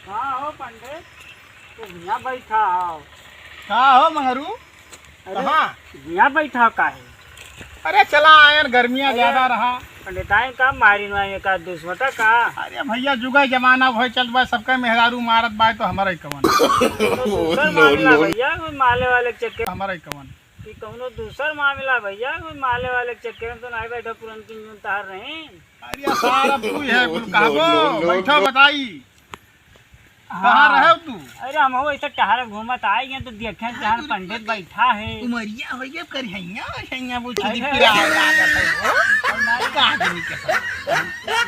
हाँ हो पंडित, तुम यहाँ बैठा हो? हाँ हो मंगरू, कहाँ? यहाँ बैठा का है? अरे चला आयन, गर्मियाँ ज्यादा रहा। पंडिताई का मारी नुआई का दुश्मता का? अरे भैया जुगा जमाना भई चल बा, सबका मेहरारू मारत बा तो हमारा ही कवन। तो दूसर मामला भैया, कोई माले वाले के चक्कर हमारा ही कवन। कि कौनो दूसर मामला भैया, कोई माले वाले के चक्कर में तो नहीं बैठा पुरन की यूं तार रहे। अरे सारा तू है कुल कहबो, बैठो बताई कहाँ रहे हो तू? अरे हम हो ऐसा टहर घूमत आई हैं तो देखे जहाँ पंडित बैठा है। उमरिया हो गया कर हैया बोल अरे, छुदी पिरा आदत है और नहीं का आदमी के साथ।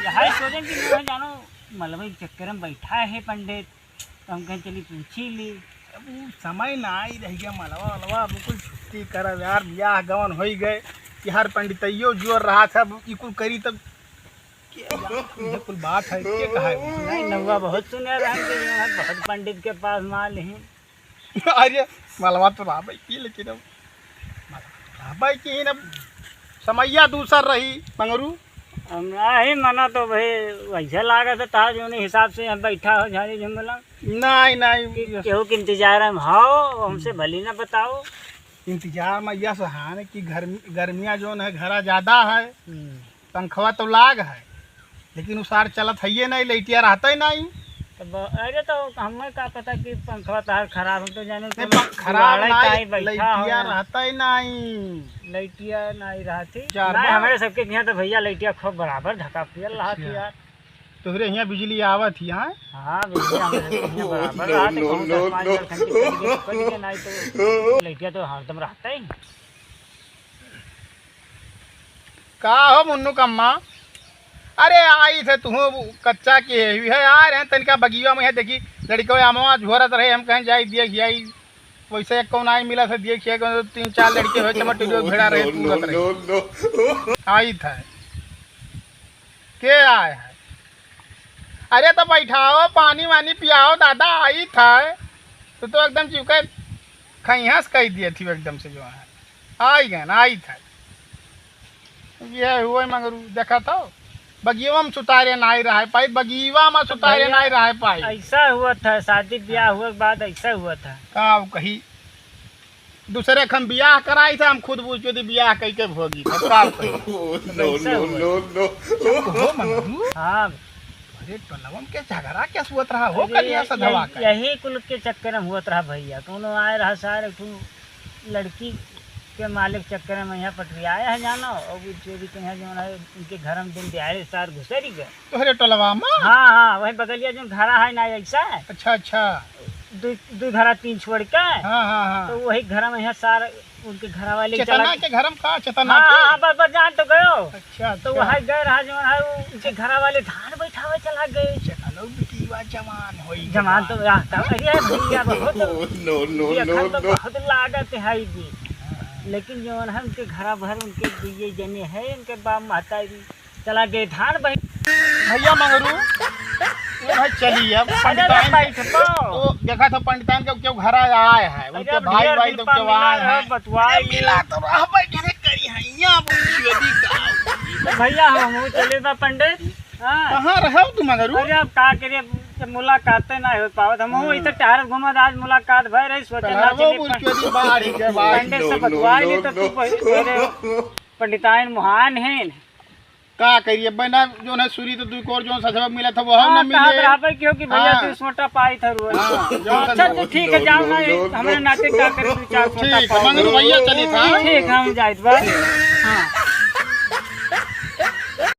यही सोचे कि मैं जानो मलबई चक्कर में बैठा है पंडित, तो हम कहीं चली पूछी ली। अब उ समय ना आई रह गया, मलवा अलवा बिल्कुल छुट्टी कर यार, बियाह गवन हो ही गए कि हर पंडितइयो जोर रहा था ई कुल करी तब ये कुल बात है के कहा है? नहीं नौवा बहुत सुने रहे कि यहाँ बहुत पंडित के पास माल हैं। अरे मलवा तो रहा भाई की, लेकिन अब भाई की अब समैया दूसर रही मंगरू। नहीं मना तो भाई वैसे लागत है ताज उन्हीं हिसाब से यहाँ बैठा हो झाड़ी झुमला। नहीं केहू के इंतजार में हो, हमसे भली ना बताओ। इंतजार में यह सहान कि गर्मियाँ जो है घरा ज़्यादा है, पंखवा तो लाग है लेकिन उसार चलत है नहीं, लाइटिया रहता ही नहीं। तो अरे तो हमें का पता कि पंखवा तार खराब हो तो जाने खराब नहीं, लाइटिया रहता ही नहीं। लाइटिया नहीं रहती चार नहीं, हमारे सबके यहाँ तो भैया लाइटिया खूब बराबर ढका पियल रहा थी यार। तोहरे यहाँ बिजली आवत ही यहाँ? हाँ बिजली हमारे सबके यहाँ बराबर रहा था, कहूँ 10-5 घंटे कट गए नहीं तो लाइटिया तो हरदम रहता ही। का हो मुन्नू कम्मा? अरे आई थे तुम कच्चा के है आ रहे हैं तनिका बगिया में है, देखी लड़को अमवा झोरत रहे, हम कहीं जाई देख आई वैसे कौन आई मिला था देख 3-4 लड़के हो चमटियो भेड़ा रहे पूरत रहे आई था के आए है? अरे तो बैठाओ पानी वानी पियाओ दादा, आई था तो एकदम चिपका खैहस कह दिए थी एकदम से जो है आई गए ना, आई था ये हुआ मगरू देखा था बगीवा में सुतारे नहीं रह पाई, बगीवा में सुतारे नहीं रह पाई। ऐसा हुआ था, शादी ब्याह हुआ के बाद ऐसा हुआ था। का कही दूसरे खम ब्याह कराई था, हम खुद पूछ के ब्याह कई के भोगी हाँ। अरे टोलवा में क्या झगड़ा क्या सुवत रहा हो कलिया सधवा का? यही कुल के चक्कर में हुआ रहा भैया, कोनो आए रहा सारे लड़की के मालिक चक्कर में यहाँ पटरियाया है जाना, और चोरी के यहाँ जो है उनके घर में दिन दिहाड़े सार घुसरी गए। तोहरे टोलवा में? हाँ हाँ वही बगलिया जो घरा है ना ऐसा है। अच्छा दो घरा 3 छोड़ के। हाँ तो वही घर में यहाँ सार उनके घर वाले चेतना के घर में का चेतना? हाँ बस जान तो गयो। अच्छा तो वहाँ गए रहा जो है उनके घर वाले धान बैठावे चला गए। चलो बिटिया जवान होई, जवान तो रहता अरे भैया बहुत बहुत लागत है जी, लेकिन जो है उनके घर भर उनके दिए जने है, उनके बाप माता चला गए धान भैया मंगरू भाई चलिए अब पंडिताइन तो देखा था पंडिताइन के क्यों घर आए हैं उनके भाई तो क्यों आए हैं बतवाए मिला तो रह भाई करे करी हैया बुझियोदी का भैया हम चले बा पंडित। कहां रहो तुम मंगरू? अरे अब का करे मुलाकात ना हो पावत, हम इधर टहर घुमत आज मुलाकात भय रही सोचना बुझियोदी बाहरी के पंडित से बतवाए तो तू पंडिताइन महान है का करिए बना जो है सूरी तो दुई कोर जो सजवा मिला था वो ना मिले बराबर क्यों कि भैया तू छोटा पाई था रोज। अच्छा तो ठीक है जाओ ना, हमारे नाते का कर 2-4 ठीक है मंगरू भैया चली था ठीक हम जाइत बा। हाँ